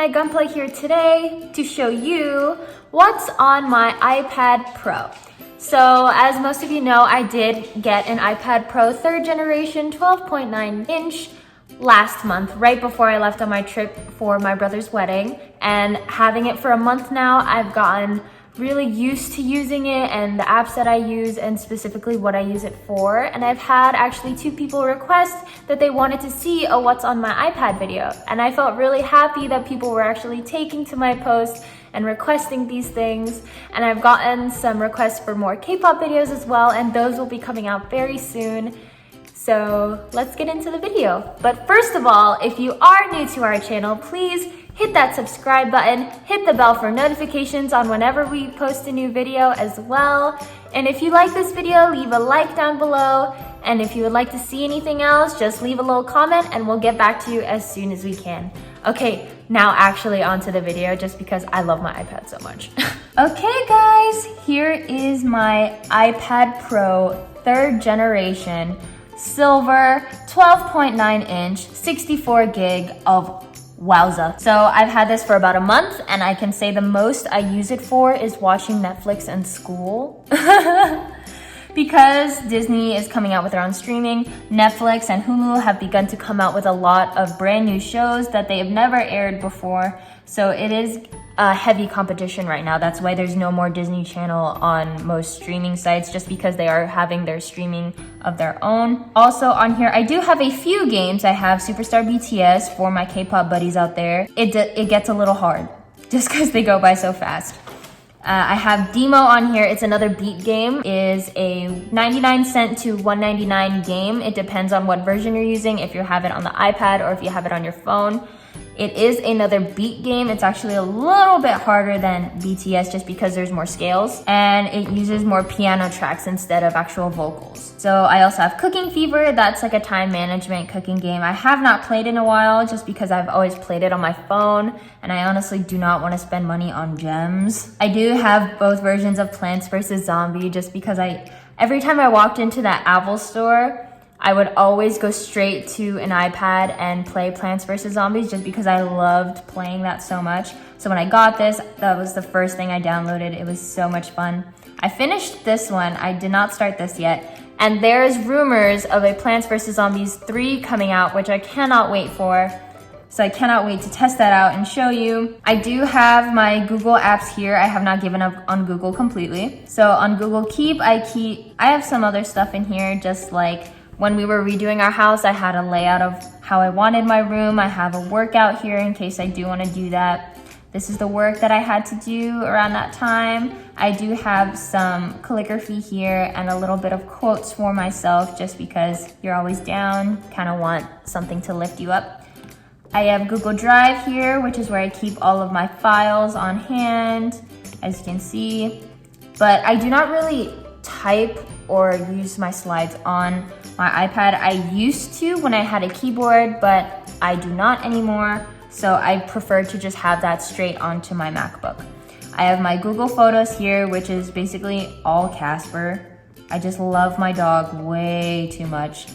my gunplay here today to show you what's on my iPad Pro. So as most of you know, I did get an iPad Pro 3rd generation 12.9 inch last month, right before I left on my trip for my brother's wedding. And having it for a month now, I've gotten really used to using it and the apps that I use and specifically what I use it for. And I've had actually 2 people request that they wanted to see a what's on my iPad video. And I felt really happy that people were actually taking to my post and requesting these things. And I've gotten some requests for more K-pop videos as well, and those will be coming out very soon. So let's get into the video. But first of all, if you are new to our channel, please hit that subscribe button, hit the bell for notifications on whenever we post a new video as well. And if you like this video, leave a like down below. And if you would like to see anything else, just leave a little comment and we'll get back to you as soon as we can. Okay, now actually onto the video, just because I love my iPad so much. Okay guys, here is my iPad Pro 3rd generation, silver, 12.9 inch, 64 gig of wowza. So I've had this for about a month and I can say the most I use it for is watching Netflix and school. Because Disney is coming out with their own streaming, Netflix and Hulu have begun to come out with a lot of brand new shows that they have never aired before. So it is a heavy competition right now. That's why there's no more Disney Channel on most streaming sites, just because they are having their streaming of their own. Also on here, I do have a few games. I have Superstar BTS for my K-pop buddies out there. It gets a little hard just because they go by so fast. I have Demo on here. It's another beat game. It is a 99-cent to $1.99 game. It depends on what version you're using, if you have it on the iPad or if you have it on your phone. It is another beat game. It's actually a little bit harder than BTS just because there's more scales and it uses more piano tracks instead of actual vocals. So I also have Cooking Fever. That's like a time management cooking game. I have not played in a while just because I've always played it on my phone and I honestly do not want to spend money on gems. I do have both versions of Plants vs. Zombie just because every time I walked into that Apple store, I would always go straight to an iPad and play Plants vs. Zombies just because I loved playing that so much. So when I got this, that was the first thing I downloaded. It was so much fun. I finished this one. I did not start this yet. And there's rumors of a Plants vs. Zombies 3 coming out, which I cannot wait for. So I cannot wait to test that out and show you. I do have my Google apps here. I have not given up on Google completely. So on Google Keep, I have some other stuff in here, just like when we were redoing our house, I had a layout of how I wanted my room. I have a workout here in case I do want to do that. This is the work that I had to do around that time. I do have some calligraphy here and a little bit of quotes for myself just because you're always down, kind of want something to lift you up. I have Google Drive here, which is where I keep all of my files on hand, as you can see. But I do not really type or use my slides on my iPad. I used to when I had a keyboard, but I do not anymore. So I prefer to just have that straight onto my MacBook. I have my Google Photos here, which is basically all Casper. I just love my dog way too much.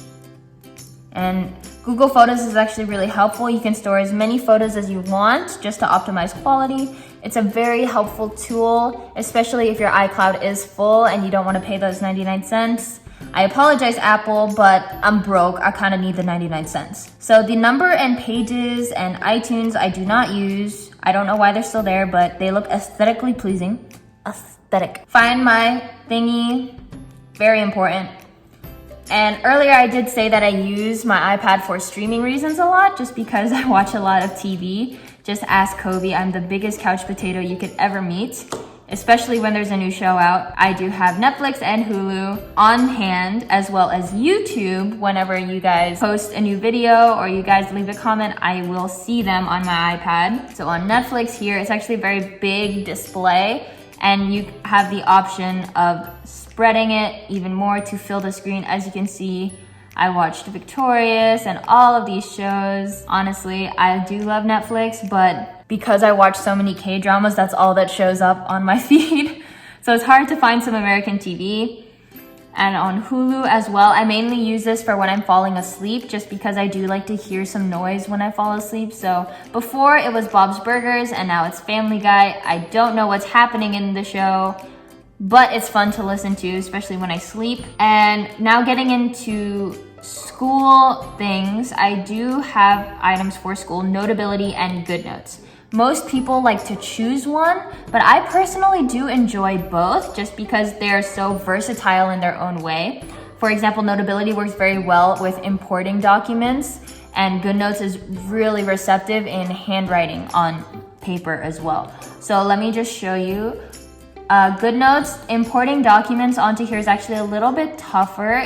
And Google Photos is actually really helpful. You can store as many photos as you want just to optimize quality. It's a very helpful tool, especially if your iCloud is full and you don't want to pay those 99 cents. I apologize, Apple, but I'm broke. I kind of need the 99 cents. So the number and pages and iTunes I do not use. I don't know why they're still there, but they look aesthetically pleasing. Aesthetic. Find My thingy, very important. And earlier I did say that I use my iPad for streaming reasons a lot, just because I watch a lot of TV. Just ask Kobe. I'm the biggest couch potato you could ever meet, especially when there's a new show out. I do have Netflix and Hulu on hand, as well as YouTube. Whenever you guys post a new video or you guys leave a comment, I will see them on my iPad. So on Netflix here, it's actually a very big display and you have the option of spreading it even more to fill the screen. As you can see, I watched Victorious and all of these shows. Honestly, I do love Netflix, but because I watch so many K-dramas, that's all that shows up on my feed. So it's hard to find some American TV. and on Hulu as well. I mainly use this for when I'm falling asleep, just because I do like to hear some noise when I fall asleep. So before it was Bob's Burgers and now it's Family Guy. I don't know what's happening in the show, but it's fun to listen to, especially when I sleep. And now getting into school things, I do have items for school: Notability and Good Notes. Most people like to choose one, but I personally do enjoy both just because they're so versatile in their own way. For example, Notability works very well with importing documents, and Good Notes is really receptive in handwriting on paper as well. So let me just show you. Good Notes, importing documents onto here is actually a little bit tougher.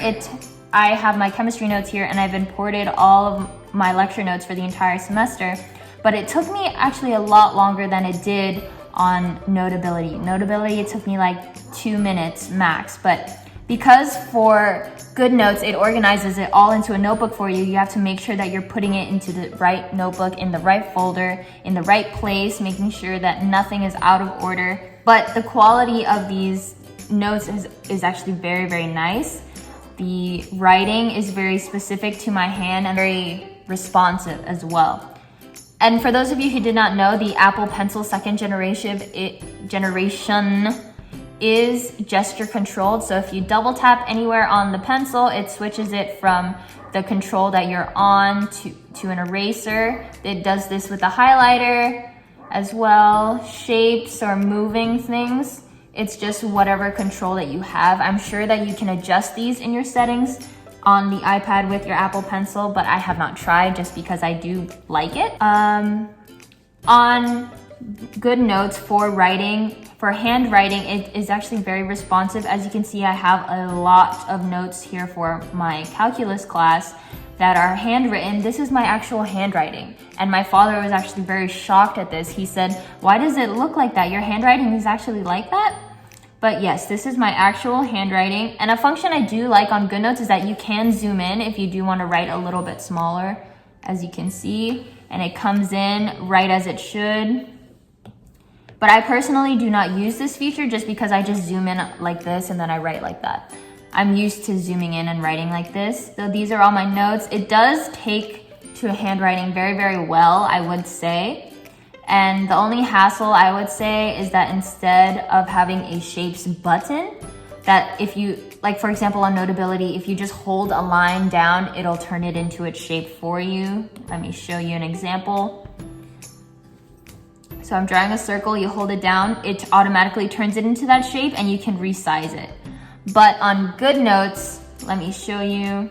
I have my chemistry notes here, and I've imported all of my lecture notes for the entire semester. But it took me actually a lot longer than it did on Notability. Notability, it took me like 2 minutes max. But because for Good Notes, it organizes it all into a notebook for you, you have to make sure that you're putting it into the right notebook, in the right folder, in the right place, making sure that nothing is out of order. But the quality of these notes is actually very, very nice. The writing is very specific to my hand and very responsive as well. And for those of you who did not know, the Apple Pencil second generation is gesture controlled. So if you double tap anywhere on the pencil, it switches it from the control that you're on to an eraser. It does this with the highlighter as well, shapes or moving things. It's just whatever control that you have. I'm sure that you can adjust these in your settings on the iPad with your Apple Pencil, but I have not tried just because I do like it. On Good Notes for writing, for handwriting, it is actually very responsive. As you can see, I have a lot of notes here for my calculus class that are handwritten. This is my actual handwriting. And my father was actually very shocked at this. He said, "Why does it look like that? Your handwriting is actually like that?" But yes, this is my actual handwriting. And a function I do like on Good Notes is that you can zoom in if you do want to write a little bit smaller, as you can see, and it comes in right as it should. But I personally do not use this feature just because I just zoom in like this and then I write like that. I'm used to zooming in and writing like this. So these are all my notes. It does take to handwriting very, very well, I would say. And the only hassle I would say is that instead of having a shapes button, that if you, like for example on Notability, if you just hold a line down, it'll turn it into its shape for you. Let me show you an example. So I'm drawing a circle, you hold it down, it automatically turns it into that shape and you can resize it. But on Good Notes, let me show you.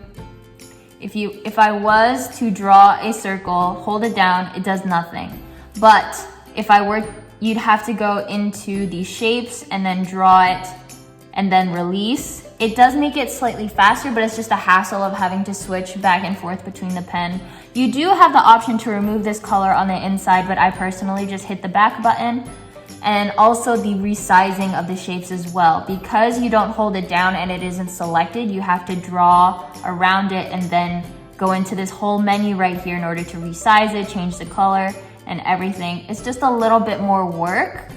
If I was to draw a circle, hold it down, it does nothing. But if I were, you'd have to go into the shapes and then draw it and then release. It does make it slightly faster, but it's just a hassle of having to switch back and forth between the pen. You do have the option to remove this color on the inside, but I personally just hit the back button. And also the resizing of the shapes as well. Because you don't hold it down and it isn't selected, you have to draw around it and then go into this whole menu right here in order to resize it, change the color and everything. It's just a little bit more work.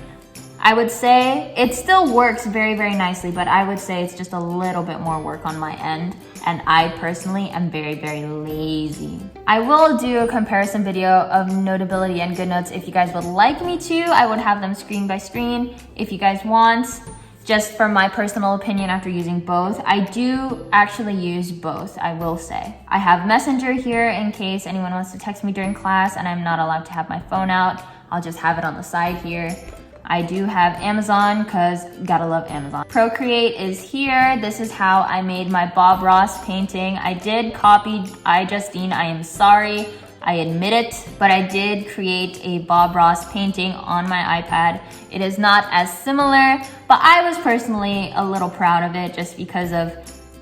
I would say it still works very, very nicely, but I would say it's just a little bit more work on my end. And I personally am very, very lazy. I will do a comparison video of Notability and Good Notes if you guys would like me to. I would have them screen by screen if you guys want. Just from my personal opinion after using both, I do actually use both, I will say. I have Messenger here in case anyone wants to text me during class and I'm not allowed to have my phone out. I'll just have it on the side here. I do have Amazon because gotta love Amazon. Procreate is here. This is how I made my Bob Ross painting. I did copy iJustine, I am sorry. I admit it, but I did create a Bob Ross painting on my iPad. It is not as similar, but I was personally a little proud of it just because of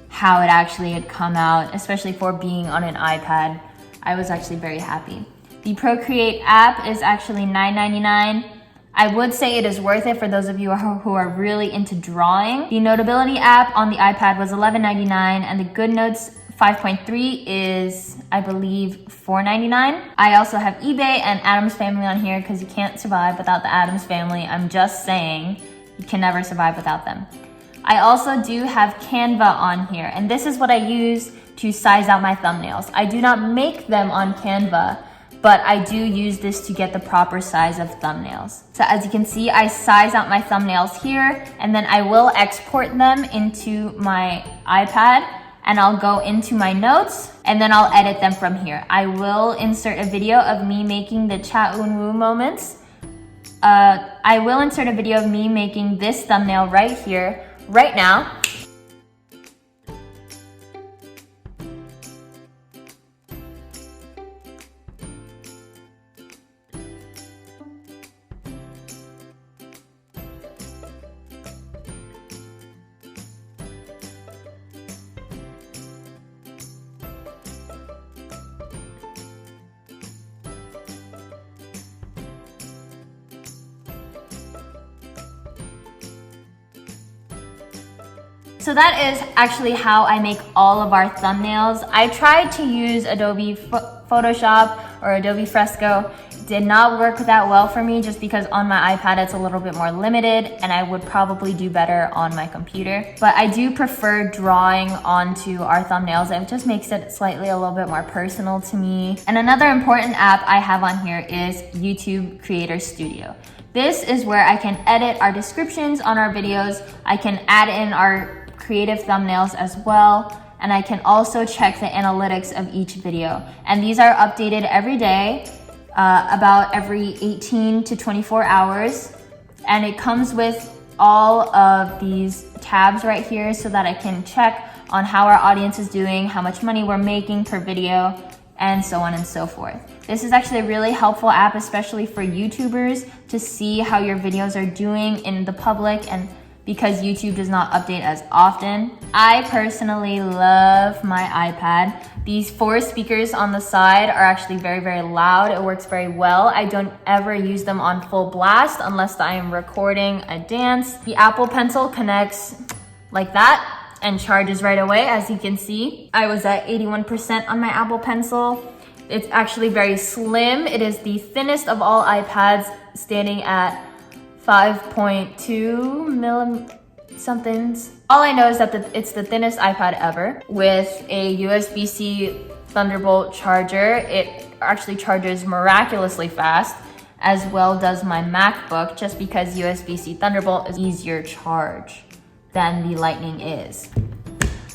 how it actually had come out, especially for being on an iPad. I was actually very happy. The Procreate app is actually $9.99. I would say it is worth it for those of you who are really into drawing. The Notability app on the iPad was $11.99 and the Good Notes 5.3 is, I believe, $4.99. I also have eBay and Addams Family on here because you can't survive without the Addams Family. I'm just saying, you can never survive without them. I also do have Canva on here, and this is what I use to size out my thumbnails. I do not make them on Canva, but I do use this to get the proper size of thumbnails. So as you can see, I size out my thumbnails here, and then I will export them into my iPad, and I'll go into my notes, and then I'll edit them from here. I will insert a video of me making the cha un woo moments. I will insert a video of me making this thumbnail right here, right now. So that is actually how I make all of our thumbnails. I tried to use Adobe Photoshop or Adobe Fresco. It did not work that well for me just because on my iPad it's a little bit more limited and I would probably do better on my computer. But I do prefer drawing onto our thumbnails. It just makes it slightly a little bit more personal to me. And another important app I have on here is YouTube Creator Studio. This is where I can edit our descriptions on our videos. I can add in our creative thumbnails as well, and I can also check the analytics of each video, and these are updated every day, about every 18 to 24 hours, and it comes with all of these tabs right here so that I can check on how our audience is doing, how much money we're making per video, and so on and so forth. This is actually a really helpful app, especially for YouTubers, to see how your videos are doing in the public, and because YouTube does not update as often. I personally love my iPad. These 4 speakers on the side are actually very, very loud. It works very well. I don't ever use them on full blast unless I am recording a dance. The Apple Pencil connects like that and charges right away, as you can see. I was at 81% on my Apple Pencil. It's actually very slim. It is the thinnest of all iPads, standing at 5.2 somethings. All I know is that it's the thinnest iPad ever with a USB-C Thunderbolt charger. It actually charges miraculously fast, as well does my MacBook, just because USB-C Thunderbolt is easier charge than the Lightning is.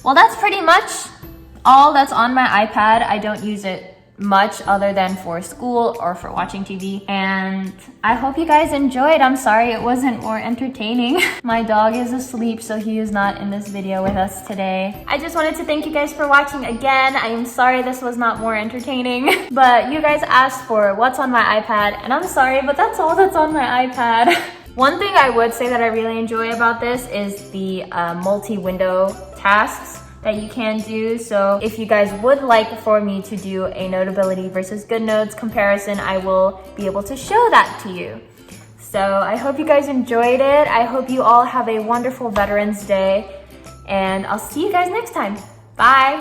Well, that's pretty much all that's on my iPad. I don't use it much other than for school or for watching TV, and I hope you guys enjoyed. I'm sorry it wasn't more entertaining. My dog is asleep, so he is not in this video with us today. I just wanted to thank you guys for watching again. I am sorry this was not more entertaining, but you guys asked for what's on my iPad, and I'm sorry, but that's all that's on my iPad. One thing I would say that I really enjoy about this is the multi-window tasks that you can do. So if you guys would like for me to do a Notability versus GoodNotes comparison, I will be able to show that to you. So I hope you guys enjoyed it. I hope you all have a wonderful Veterans Day, and I'll see you guys next time. Bye.